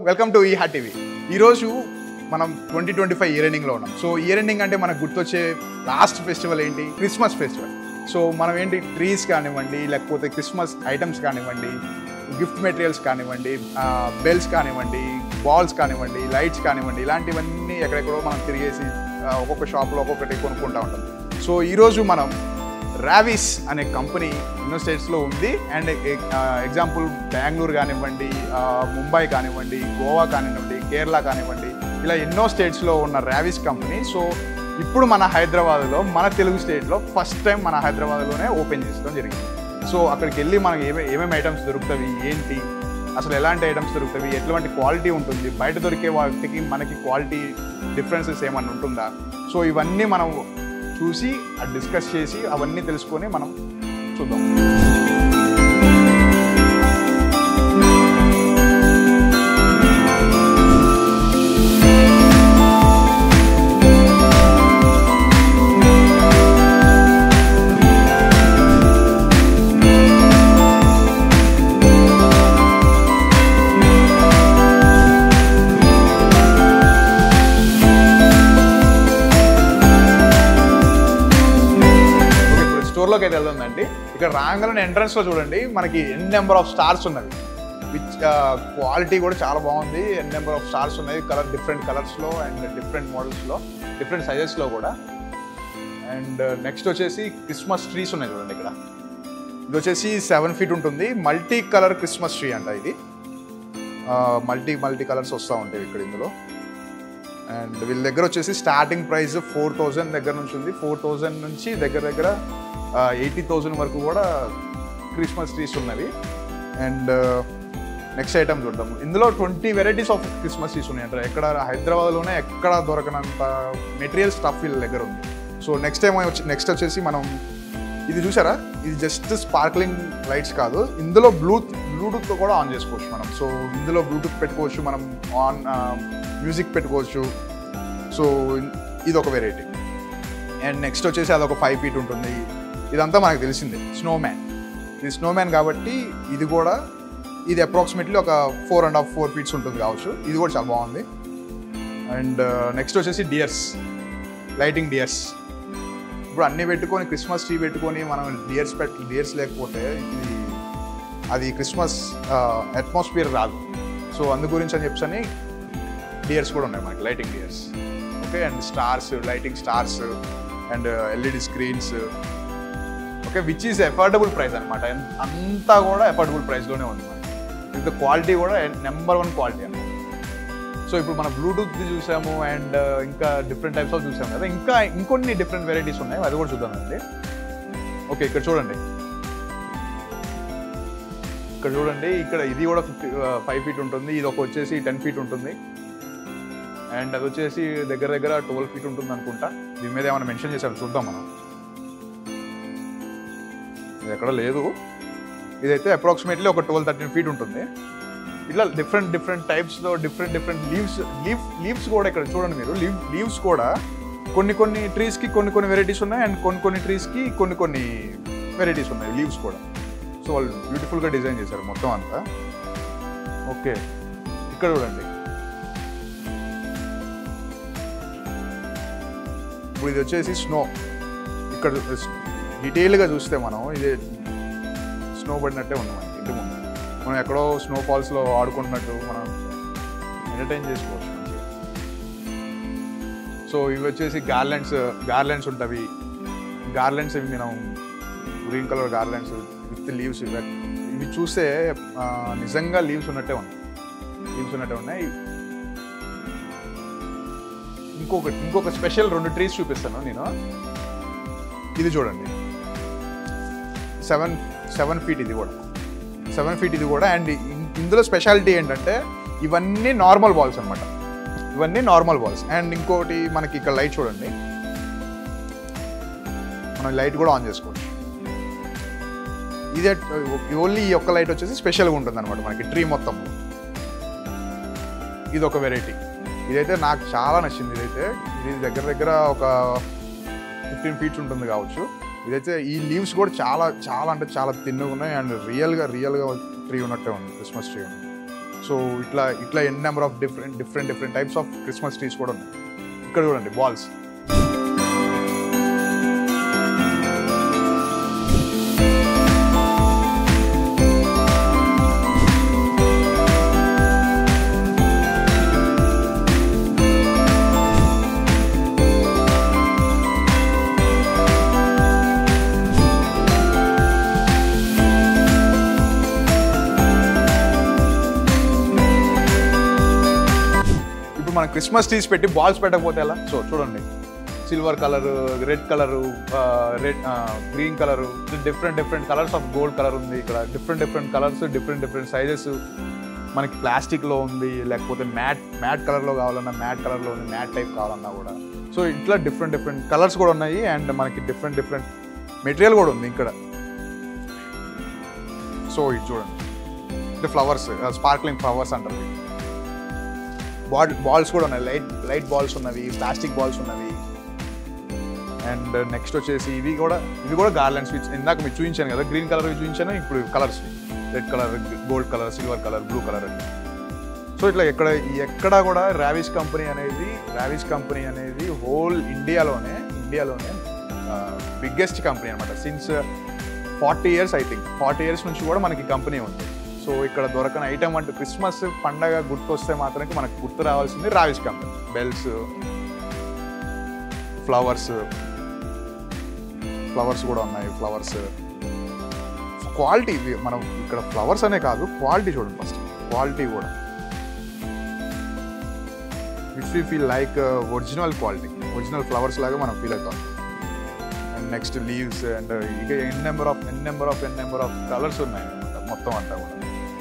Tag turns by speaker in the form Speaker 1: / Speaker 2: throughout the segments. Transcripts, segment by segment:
Speaker 1: Welcome to ఈహా TV. ఈరోజు మనం 2025 year ఎండింగ్లో ఉన్నాం. సో ఇయర్ ఎండింగ్ అంటే మనకు గుర్తొచ్చే లాస్ట్ ఫెస్టివల్ ఏంటి? Christmas festival. సో మనం ఏంటి ట్రీస్ కానివ్వండి, లేకపోతే క్రిస్మస్ ఐటమ్స్ కానివ్వండి, గిఫ్ట్ మెటీరియల్స్ కానివ్వండి, బెల్స్ కానివ్వండి, బాల్స్ కానివ్వండి, లైట్స్ కానివ్వండి, ఇలాంటివన్నీ ఎక్కడెక్కడో మనం తిరిగేసి ఒక్కొక్క షాప్లో ఒక్కొక్కటి కొనుక్కుంటూ ఉంటాం. సో ఈరోజు మనం రావిస్ అనే కంపెనీ ఎన్నో స్టేట్స్లో ఉంది. అండ్ ఎగ్జాంపుల్ బెంగళూరు కానివ్వండి, ముంబై కానివ్వండి, గోవా కానివ్వండి, కేరళ కానివ్వండి, ఇలా ఎన్నో స్టేట్స్లో ఉన్న రావిస్ కంపెనీ. సో ఇప్పుడు మన హైదరాబాద్లో, మన తెలుగు స్టేట్లో ఫస్ట్ టైం మన హైదరాబాద్లోనే ఓపెన్ చేసుకోవడం జరిగింది. సో అక్కడికి వెళ్ళి మనకి ఏమేమి ఐటమ్స్ దొరుకుతాయి, ఏంటి అసలు ఎలాంటి ఐటమ్స్ దొరుకుతాయి, ఎటువంటి క్వాలిటీ ఉంటుంది, బయట దొరికే వాటికి మనకి క్వాలిటీ డిఫరెన్సెస్ ఏమన్నా ఉంటుందా, సో ఇవన్నీ మనం చూసి డిస్కస్ చేసి అవన్నీ తెలుసుకొని మనం చూద్దాం. స్టోర్లోకి అయితే వెళ్తుందండి. ఇక్కడ రాగానే ఎంట్రన్స్లో చూడండి మనకి నెంబర్ ఆఫ్ స్టార్స్ ఉన్నవి, విచ్ క్వాలిటీ కూడా చాలా బాగుంది. నెంబర్ ఆఫ్ స్టార్స్ ఉన్నాయి, డిఫరెంట్ కలర్స్లో అండ్ డిఫరెంట్ మోడల్స్లో, డిఫరెంట్ సైజెస్లో కూడా. అండ్ నెక్స్ట్ వచ్చేసి క్రిస్మస్ ట్రీస్ ఉన్నాయి చూడండి. ఇక్కడ ఇది వచ్చేసి 7 feet ఉంటుంది. మల్టీ కలర్ క్రిస్మస్ ట్రీ అంట. ఇది మల్టీ కలర్స్ వస్తూ ఉంటాయి ఇక్కడ ఇందులో. అండ్ వీళ్ళ దగ్గర వచ్చేసి స్టార్టింగ్ ప్రైస్ 4,000 దగ్గర నుంచి ఉంది. 4,000 నుంచి దగ్గర 80,000 వరకు కూడా క్రిస్మస్ ట్రీస్ ఉన్నవి. అండ్ నెక్స్ట్ ఐటమ్ చూద్దాము. ఇందులో 20 వెరైటీస్ ఆఫ్ క్రిస్మస్ ట్రీస్ ఉన్నాయి అంటారు. ఎక్కడ హైదరాబాద్లోనే ఎక్కడ దొరకనంత మెటీరియల్ స్టఫ్ వీళ్ళ దగ్గర ఉంది. సో నెక్స్ట్ వచ్చేసి మనం ఇది చూసారా, ఇది జస్ట్ స్పార్క్లింగ్ లైట్స్ కాదు, ఇందులో బ్లూటూత్తో కూడా ఆన్ చేసుకోవచ్చు మనం. సో ఇందులో బ్లూటూత్ పెట్టుకోవచ్చు, మనం మ్యూజిక్ పెట్టుకోవచ్చు. సో ఇది ఒక వెరైటీ. అండ్ నెక్స్ట్ వచ్చేసి అదొక 5 feet ఉంటుంది. ఇదంతా మనకు తెలిసిందే, స్నోమ్యాన్. ఇది స్నోమ్యాన్ కాబట్టి ఇది అప్రాక్సిమేట్లీ ఒక 4.5-4 feet ఉంటుంది కావచ్చు. ఇది కూడా చాలా బాగుంది. అండ్ నెక్స్ట్ వచ్చేసి డియర్స్, లైటింగ్ డియర్స్. ఇప్పుడు అన్నీ పెట్టుకొని క్రిస్మస్ ట్రీ పెట్టుకొని మనం డియర్స్ లేకపోతే అది క్రిస్మస్ అట్మాస్ఫియర్ రాదు. సో అందు గురించి అని చెప్పని డియర్స్ కూడా ఉన్నాయి మనకి, lighting deers. Okay. And stars, lighting stars and LED screens. Okay, which is affordable price అనమాట. అంతా కూడా అఫోర్డబుల్ ప్రైస్లోనే ఉంది మనకి. విత్ క్వాలిటీ కూడా నెంబర్ 1 క్వాలిటీ అన్నమాట. సో ఇప్పుడు మనం బ్లూటూత్ చూసాము అండ్ ఇంకా డిఫరెంట్ టైప్స్ ఆఫ్ చూసాము కదా, ఇంకొన్ని డిఫరెంట్ వెరైటీస్ ఉన్నాయి, అది కూడా చూద్దామండి. ఓకే, ఇక్కడ చూడండి. ఇక్కడ ఇది కూడా 5 feet ఉంటుంది. ఇది ఒక వచ్చేసి 10 feet ఉంటుంది. అండ్ అది వచ్చేసి దగ్గర 12 feet ఉంటుంది అనుకుంటా. దీని మీద ఏమైనా మెన్షన్ చేశారు, చూద్దాం మనం. ఇది ఎక్కడ లేదు. ఇదైతే అప్రాక్సిమేట్లీ ఒక 12-13 feet ఉంటుంది. ఇట్లా డిఫరెంట్ టైప్స్లో డిఫరెంట్ లీవ్స్ కూడా ఇక్కడ చూడండి మీరు. లీవ్స్ కూడా కొన్ని ట్రీస్కి కొన్ని వెరైటీస్ ఉన్నాయి. అండ్ కొన్ని ట్రీస్కి కొన్ని వెరైటీస్ ఉన్నాయి లీవ్స్ కూడా. సో వాళ్ళు బ్యూటిఫుల్గా డిజైన్ చేశారు మొత్తం అంతా. ఓకే, ఇక్కడ చూడండి. ఇప్పుడు ఇది వచ్చేసి స్నో. ఇక్కడ డీటెయిల్గా చూస్తే మనం ఇది స్నో పడినట్టే ఉంది మనకి ఇంటి ముందు. మనం ఎక్కడో స్నో ఫాల్స్లో ఆడుకుంటున్నట్టు మనం ఎంటర్టైన్ చేసుకోవచ్చు మంచిగా. సో ఇవి వచ్చేసి గార్లెండ్స్ ఉంటాయి. గార్లెండ్స్ ఇవి మనం green colour garlands with leaves. ఇవి చూస్తే నిజంగా లీవ్స్ ఉన్నట్టే ఉన్నాయి. ఇంకొక స్పెషల్ 2 ట్రీస్ చూపిస్తాను నేను. ఇది చూడండి, 7 feet ఇది కూడా. 7 feet ఇది కూడా. అండ్ ఇందులో స్పెషాలిటీ ఏంటంటే ఇవన్నీ నార్మల్ బాల్స్ అనమాట. అండ్ ఇంకోటి మనకి ఇక్కడ లైట్ చూడండి, మనం లైట్ కూడా ఆన్ చేసుకోవచ్చు. ఇదే ఓన్లీ ఈ ఒక్క లైట్ వచ్చేసి స్పెషల్గా ఉంటుంది అనమాట మనకి ట్రీ మొత్తం. ఇది ఒక వెరైటీ. ఇదైతే నాకు చాలా నచ్చింది. ఇది దగ్గర ఒక 15 feet ఉంటుంది కావచ్చు. ఇదైతే ఈ లీవ్స్ కూడా చాలా అంటే చాలా థిన్గా ఉన్నాయి. అండ్ రియల్గా ట్రీ ఉన్నట్టే ఉంది, క్రిస్మస్ ట్రీ ఉంది. సో ఇట్లా N number of different types of Christmas trees కూడా ఉన్నాయి. ఇక్కడ చూడండి బాల్స్. మనం క్రిస్మస్ ట్రీస్ పెట్టి బాల్స్ పెట్టకపోతే ఎలా? సో చూడండి, silver colour, red colour, green colour, different colours of gold colour ఉంది ఇక్కడ. Different colours, different sizes. మనకి ప్లాస్టిక్లో ఉంది, లేకపోతే మ్యాట్ కలర్లో కావాలన్నా మ్యాట్ కలర్లో ఉంది, మ్యాట్ టైప్ కావాలన్నా కూడా. సో ఇట్లా డిఫరెంట్ కలర్స్ కూడా ఉన్నాయి. అండ్ మనకి డిఫరెంట్ మెటీరియల్ కూడా ఉంది ఇక్కడ. సో ఇది చూడండి, అంటే ఫ్లవర్స్, స్పార్క్లింగ్ ఫ్లవర్స్ అంటారు. బాల్స్ కూడా ఉన్నాయి, లైట్ బాల్స్ ఉన్నవి, ప్లాస్టిక్ బాల్స్ ఉన్నవి. అండ్ నెక్స్ట్ వచ్చేసి ఇవి కూడా గార్లెండ్స్. ఇందాక మీకు చూపించాను కదా, గ్రీన్ కలర్ చూపించాను, ఇప్పుడు colours red colour, gold colour, silver colour, blue colour. So ఇట్లా ఎక్కడ కూడా రావిష్ కంపెనీ అనేది హోల్ ఇండియాలోనే బిగ్గెస్ట్ కంపెనీ అనమాట. Since 40 years I think 40 years నుంచి కూడా మనకి కంపెనీ ఉంది. సో ఇక్కడ దొరకని ఐటమ్ అంటే క్రిస్మస్ పండగ గుర్తొస్తే మాత్రానికి మనకు గుర్తు రావాల్సింది రావిష్ కంపెనీ. బెల్స్, ఫ్లవర్స్ కూడా ఉన్నాయి. ఫ్లవర్స్ క్వాలిటీ, మనం ఇక్కడ ఫ్లవర్స్ అనే కాదు, క్వాలిటీ చూడండి ఫస్ట్. క్వాలిటీ కూడా which we feel like original quality, original flowers లాగా మనం ఫీల్ అవుతాం. అండ్ నెక్స్ట్ లీవ్స్ అండ్ ఇక ఎన్ నెంబర్ ఆఫ్ కలర్స్ ఉన్నాయి మొత్తం అంతా కూడా.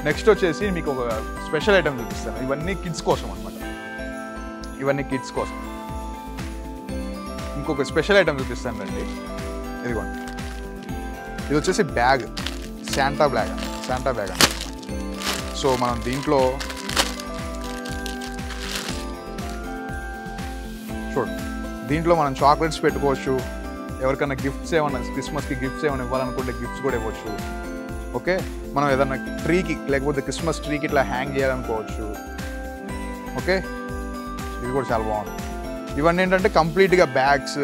Speaker 1: నెక్స్ట్ వచ్చేసి మీకు ఒక స్పెషల్ ఐటమ్ చూపిస్తాను. ఇవన్నీ కిడ్స్ కోసం అనమాట. ఇంకొక స్పెషల్ ఐటమ్ చూపిస్తాను రండి. ఇదిగోండి, ఇది వచ్చేసి బ్యాగ్, శాంటా బ్యాగ్ అండి. సో మనం దీంట్లో మనం చాక్లెట్స్ పెట్టుకోవచ్చు. ఎవరికైనా క్రిస్మస్కి గిఫ్ట్స్ ఏమైనా ఇవ్వాలనుకుంటే గిఫ్ట్స్ కూడా ఇవ్వచ్చు. ఓకే, మనం ఏదన్నా ట్రీకి, లేకపోతే క్రిస్మస్ ట్రీకి ఇట్లా హ్యాంగ్ చేయాలనుకోవచ్చు. ఓకే, ఇది కూడా చాలా బాగుంది. ఇవన్నీ ఏంటంటే కంప్లీట్గా బ్యాగ్స్,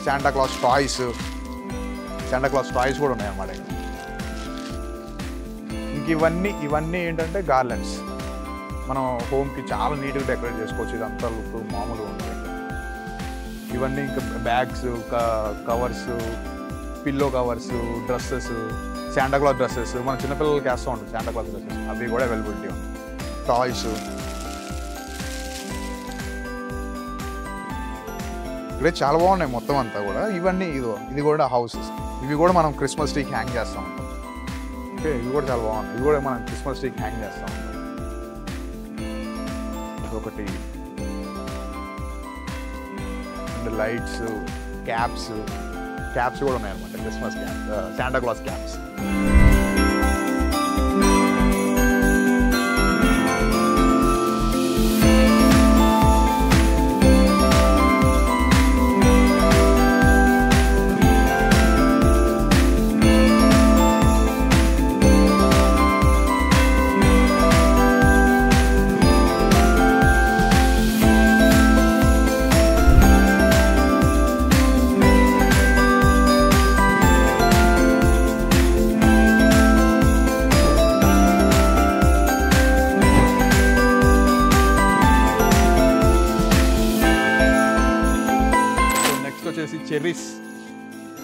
Speaker 1: శాంటా క్లాస్ టాయ్స్ కూడా ఉన్నాయి అన్నమాట. ఇంక ఇవన్నీ ఏంటంటే గార్లెండ్స్. మనం హోమ్కి చాలా నీట్గా డెకరేట్ చేసుకోవచ్చు. ఇదంతా లుక్ మామూలుగా ఉంటుంది. ఇవన్నీ ఇంకా bags, covers, pillow covers, dresses, Santa Claus dresses, మన చిన్నపిల్లలకి వేస్తూ ఉంటుంది శాంటా క్లాస్ డ్రెస్సెస్, అవి కూడా అవైలబిలిటీ ఉంది. టాయ్స్ ఇక్కడ చాలా బాగున్నాయి మొత్తం అంతా కూడా. ఇది కూడా హౌసెస్. ఇవి కూడా మనం క్రిస్మస్ ట్రీకి హ్యాంగ్ చేస్తూ ఉంటాం. ఓకే, ఇవి కూడా చాలా బాగున్నాయి. ఇవి కూడా మనం క్రిస్మస్ ట్రీకి హ్యాంగ్ చేస్తూ ఉంటాం. ఇదొకటి. అండ్ లైట్స్, క్యాప్స్ కూడా ఉన్నాయన్నమాట. Christmas cap, Santa Claus caps.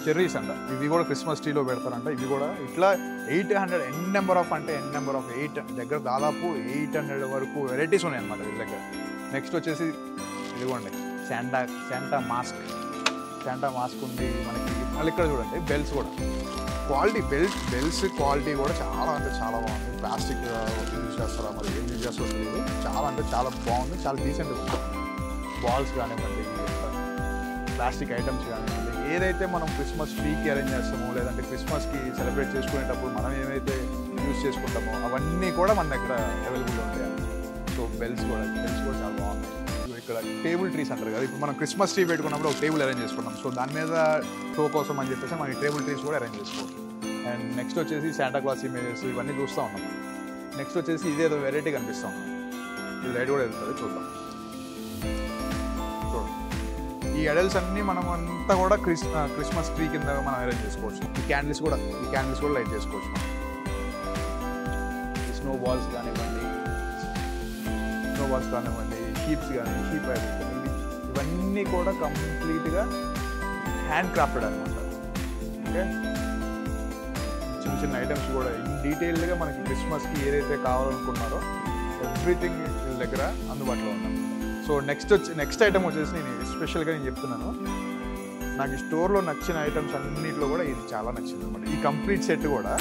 Speaker 1: Cherries అంట. ఇవి కూడా క్రిస్మస్ ట్రీలో పెడతారంట. ఇవి కూడా ఇట్లా 800 ఎన్ నెంబర్ ఆఫ్ 8 దగ్గర దాదాపు 800 వరకు వెరైటీస్ ఉన్నాయి అన్నమాట వీళ్ళ దగ్గర. నెక్స్ట్ వచ్చేసి ఇదిగోండి, శాంటా మాస్క్ ఉంది మనకి. మళ్ళీ ఇక్కడ చూడండి బెల్స్ కూడా. బెల్స్ క్వాలిటీ కూడా చాలా బాగుంది. ప్లాస్టిక్ యూజ్ చేస్తారా మరి ఏం యూజ్ చేస్తారో తెలియదు. చాలా బాగుంది, చాలా డీసెంట్ ఉంది. బాల్స్ కానివ్వండి, ప్లాస్టిక్ ఐటమ్స్ కానివ్వండి, ఏదైతే మనం క్రిస్మస్ ట్రీకి అరేంజ్ చేస్తామో, లేదంటే క్రిస్మస్కి సెలబ్రేట్ చేసుకునేటప్పుడు మనం ఏమైతే యూజ్ చేసుకుంటామో అవన్నీ కూడా మన దగ్గర అవైలబుల్ ఉంటాయి. సో బెల్స్ కూడా చాలా బాగున్నాయి. ఇక్కడ టేబుల్ ట్రీస్ అంటారు కదా, ఇప్పుడు మనం క్రిస్మస్ ట్రీ పెట్టుకున్నప్పుడు ఒక టేబుల్ అరేంజ్ చేసుకుంటాం. సో దాని మీద షో కోసం అని చెప్పేసి మనం టేబుల్ ట్రీస్ కూడా అరేంజ్ చేసుకోవచ్చు. అండ్ నెక్స్ట్ వచ్చేసి శాంటా క్లాస్ ఇమేజెస్ ఇవన్నీ చూస్తూ ఉన్నాం. నెక్స్ట్ వచ్చేసి ఇదేదో వెరైటీ కనిపిస్తూ ఉన్నాం. ఇది లైట్ కూడా వెళ్తుంది, చూద్దాం. చూడండి, ఈ ఎడల్స్ అన్నీ మనం అంతా కూడా క్రిస్మస్ ట్రీ కింద మనం అరేంజ్ చేసుకోవచ్చు. ఈ క్యాండిల్స్ కూడా లైట్ చేసుకోవచ్చు. మనం స్నో బాల్స్ కానివ్వండి, షీప్స్ కానీ, షీప్ ఐడల్స్ కానీ, ఇవన్నీ కూడా కంప్లీట్గా హ్యాండ్ క్రాఫ్టెడ్ అనమాట. ఓకే, చిన్న చిన్న ఐటమ్స్ కూడా ఇన్ డీటెయిల్డ్గా మనకి క్రిస్మస్కి ఏదైతే కావాలనుకున్నారో ఎవ్రీథింగ్ వీళ్ళ దగ్గర అందుబాటులో ఉందన్నమాట. సో నెక్స్ట్ ఐటమ్ వచ్చేసి నేను ఎస్పెషల్గా చెప్తున్నాను, నాకు ఈ స్టోర్లో నచ్చిన ఐటమ్స్ అన్నింటిలో కూడా ఇది చాలా నచ్చింది అనమాట. ఈ కంప్లీట్ సెట్ కూడా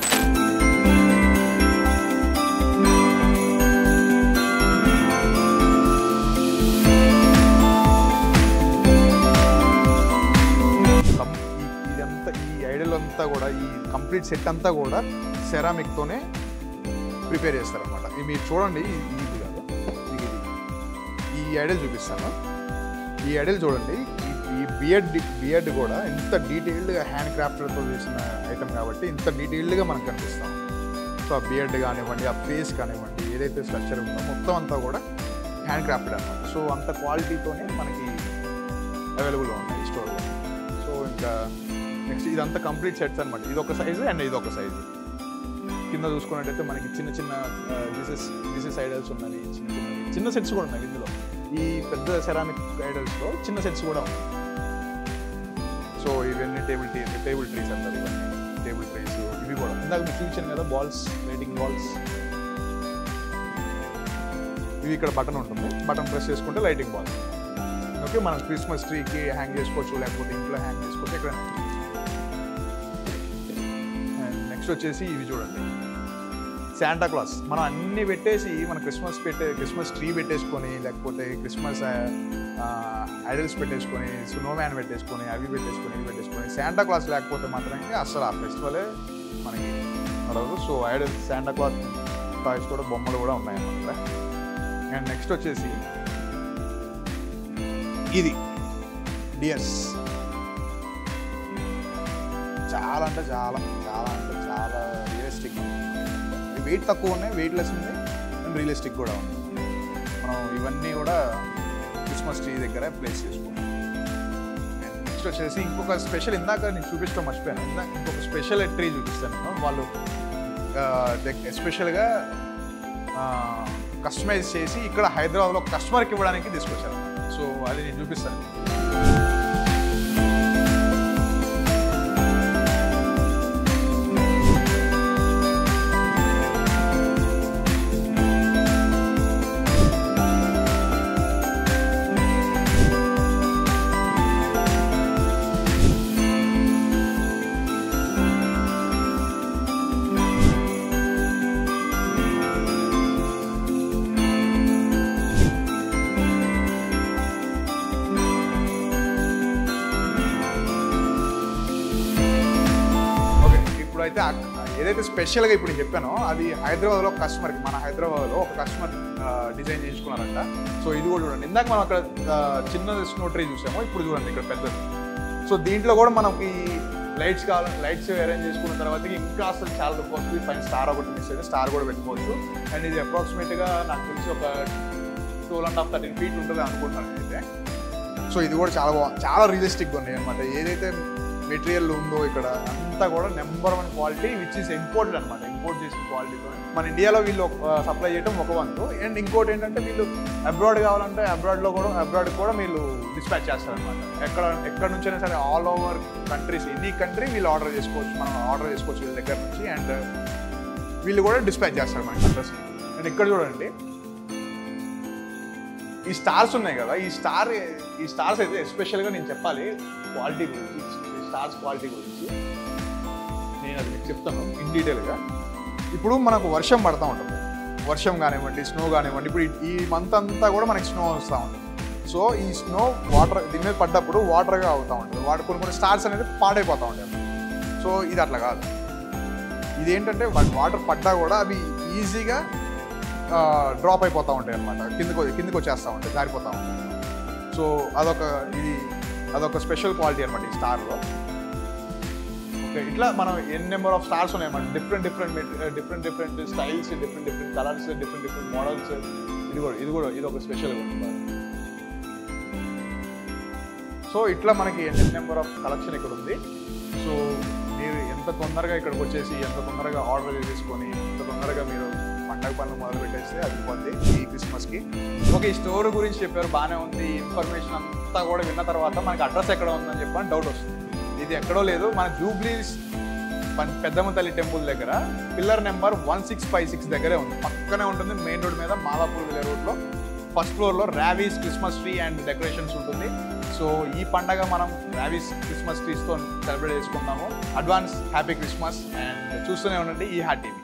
Speaker 1: అంతా కూడా ఈ కంప్లీట్ సెట్ అంతా కూడా సెరామిక్తోనే ప్రిపేర్ చేస్తారనమాట. ఇది మీరు చూడండి, ఇది కాదు, ఇది ఈ ఐడల్ చూపిస్తాను. ఈ ఐడల్ చూడండి, ఈ బియర్డ్ కూడా ఎంత డీటెయిల్డ్గా హ్యాండ్ క్రాఫ్టర్తో చేసిన ఐటమ్ కాబట్టి ఇంత డీటెయిల్డ్గా మనకు కనిపిస్తాం. సో ఆ బియర్డ్ కానివ్వండి, ఆ ఫేస్ కానివ్వండి, ఏదైతే స్ట్రక్చర్ ఉందో మొత్తం అంతా కూడా హ్యాండ్ క్రాఫ్టెడ్ అనమాట. సో అంత క్వాలిటీతోనే మనకి అవైలబుల్గా ఉన్నాయి ఈ స్టోర్లో. సో ఇంకా నెక్స్ట్ ఇదంతా కంప్లీట్ సెట్స్ అనమాట. ఇది ఒక సైజు అండ్ ఇది ఒక సైజు. కింద చూసుకున్నట్టయితే మనకి చిన్న చిన్న జీసస్ ఐడల్స్ ఉన్నాయి, చిన్న సెట్స్ కూడా ఉన్నాయి ఇందులో. ఈ పెద్ద సెరామిక్ ఐడల్స్లో చిన్న సెట్స్ కూడా ఉన్నాయి. సో ఇవన్నీ టేబుల్ ట్రీస్ అంటారు, ఇవన్నీ టేబుల్ ట్రీస్. ఇవి కూడా ఇందాక మీకు చూపించాను కదా, బాల్స్, లైటింగ్ బాల్స్. ఇవి ఇక్కడ బటన్ ఉంటుంది, బటన్ ప్రెస్ చేసుకుంటే లైటింగ్ బాల్స్. ఓకే, మనం క్రిస్మస్ ట్రీకి హ్యాంగ్ చేసుకోవచ్చు, లేకపోతే ఇంట్లో హ్యాంగ్ చేసుకోవచ్చు, ఎక్కడ. నెక్స్ట్ వచ్చేసి ఇవి చూడండి, శాంటా క్లాస్. మనం అన్నీ పెట్టేసి మన క్రిస్మస్ ట్రీ పెట్టేసుకొని, లేకపోతే క్రిస్మస్ ఐడల్స్ పెట్టేసుకొని, స్నో మ్యాన్ పెట్టేసుకొని, ఇవి పెట్టేసుకొని శాంటా క్లాస్ లేకపోతే మాత్రం అసలు ఆ ఫెస్టివలే మనకి నడవదు. So idols, Santa Claus toys కూడా, బొమ్మలు కూడా ఉన్నాయన్నమాట. అండ్ నెక్స్ట్ వచ్చేసి ఇది డియర్స్. చాలా రియలిస్టిక్. వెయిట్ తక్కువ ఉన్నాయి, వెయిట్లెస్ ఉంది, అండ్ రియలిస్టిక్ కూడా ఉంది. మనం ఇవన్నీ కూడా క్రిస్మస్ ట్రీ దగ్గర ప్లేస్ చేసుకోవాలి. అండ్ నెక్స్ట్ వచ్చేసి ఇంకొక స్పెషల్, ఇందాక నేను చూపించడం మర్చిపోయాను, ఇంకొక స్పెషల్ ట్రీ చూపిస్తాను. వాళ్ళు ఎస్పెషల్గా కస్టమైజ్ చేసి ఇక్కడ హైదరాబాద్లో కస్టమర్కి ఇవ్వడానికి తీసుకొచ్చారు. సో అది నేను చూపిస్తాను. అయితే ఏదైతే స్పెషల్గా ఇప్పుడు చెప్పానో అది హైదరాబాద్లో కస్టమర్కి, మన హైదరాబాద్లో ఒక కస్టమర్ డిజైన్ చేయించుకున్నారంట. సో ఇది కూడా చూడండి, ఇందాక మనం అక్కడ చిన్న స్నో ట్రీ చూసాము, ఇప్పుడు చూడండి ఇక్కడ పెద్దది. సో దీంట్లో కూడా మనకి లైట్స్ అరేంజ్ చేసుకున్న తర్వాత ఇంకా అసలు చాలా తక్కువ వస్తుంది. పైన స్టార్ ఒకటి మిస్ అయితే స్టార్ కూడా పెట్టుకోవచ్చు. అండ్ ఇది అప్రాక్సిమేట్గా నాకు తెలిసి ఒక 12.5 13 feet ఉంటుంది అనుకుంటున్నాను అయితే. సో ఇది కూడా చాలా రియలిస్టిక్గా ఉన్నాయి అనమాట. ఏదైతే మెటీరియల్ ఉందో ఇక్కడ అంతా కూడా number 1 quality, which is imported అనమాట. ఇంపోర్ట్ చేసిన క్వాలిటీతో మన ఇండియాలో వీళ్ళు సప్లై చేయడం ఒక వంతు. అండ్ ఇంకోటి ఏంటంటే వీళ్ళు అబ్రాడ్ కావాలంటే అబ్రాడ్ కూడా వీళ్ళు డిస్పాచ్ చేస్తారనమాట. ఎక్కడ నుంచైనా సరే all over countries, any country వీళ్ళు ఆర్డర్ చేసుకోవచ్చు, మనం ఆర్డర్ చేసుకోవచ్చు వీళ్ళ దగ్గర నుంచి. అండ్ వీళ్ళు కూడా డిస్పాచ్ చేస్తారు మన అడ్రస్. అండ్ ఇక్కడ చూడండి, ఈ స్టార్స్ ఉన్నాయి కదా, ఈ స్టార్స్ అయితే ఎస్పెషల్గా నేను చెప్పాలి క్వాలిటీ గురించి, స్టార్స్ క్వాలిటీ గురించి నేను అది మీకు చెప్తాను ఇన్ డీటెయిల్గా. ఇప్పుడు మనకు వర్షం పడుతూ ఉంటుంది, వర్షం కానివ్వండి, స్నో కానివ్వండి. ఇప్పుడు ఈ మంత్ అంతా కూడా మనకి స్నో వస్తూ ఉంటుంది. సో ఈ స్నో వాటర్ దీని మీద పడ్డప్పుడు వాటర్గా అవుతూ ఉంటుంది. కొన్ని స్టార్స్ అనేది పాడైపోతూ ఉంటాయి. సో ఇది అట్లా కాదు, ఇదేంటంటే వాటర్ పడ్డా కూడా అవి ఈజీగా డ్రాప్ అయిపోతూ ఉంటాయి అనమాట, కిందకి వచ్చేస్తూ ఉంటాయి, జారిపోతూ ఉంటాయి. సో అదొక స్పెషల్ క్వాలిటీ అనమాట ఈ స్టార్లో. ఇట్లా మనం ఎన్ నెంబర్ ఆఫ్ స్టార్స్ ఉన్నాయి మన different styles, different colours, different models. ఇది ఒక స్పెషల్గా ఉంటుంది. సో ఇట్లా మనకి ఎన్ నెంబర్ ఆఫ్ కలెక్షన్ ఇక్కడ ఉంది. సో మీరు ఎంత తొందరగా ఇక్కడికి వచ్చేసి ఎంత తొందరగా ఆర్డర్ చేసుకొని ఎంత తొందరగా మీరు పండగ పనులు మొదలు పెట్టేస్తే అది పోద్ది ఈ క్రిస్మస్కి. ఓకే, ఈ స్టోర్ గురించి చెప్పారు, బాగానే ఉంది. ఇన్ఫర్మేషన్ అంతా కూడా విన్న తర్వాత మనకి అడ్రస్ ఎక్కడ ఉందని చెప్పని డౌట్ వస్తుంది. ఇది ఎక్కడో లేదు, మన జూబ్లీస్ పెద్దమ్మ తల్లి టెంపుల్ దగ్గర పిల్లర్ నెంబర్ 1656 దగ్గరే ఉంది. పక్కనే ఉంటుంది, మెయిన్ రోడ్ మీద మాదాపూర్ విలే రోడ్లో ఫస్ట్ ఫ్లోర్లో రావీస్ క్రిస్మస్ ట్రీ అండ్ డెకరేషన్స్ ఉంటుంది. సో ఈ పండగ మనం రావీస్ క్రిస్మస్ ట్రీస్తో సెలబ్రేట్ చేసుకుందాము. అడ్వాన్స్ హ్యాపీ క్రిస్మస్ అండ్ చూస్తూనే ఉండండి ఈ హాట్ టీవీ.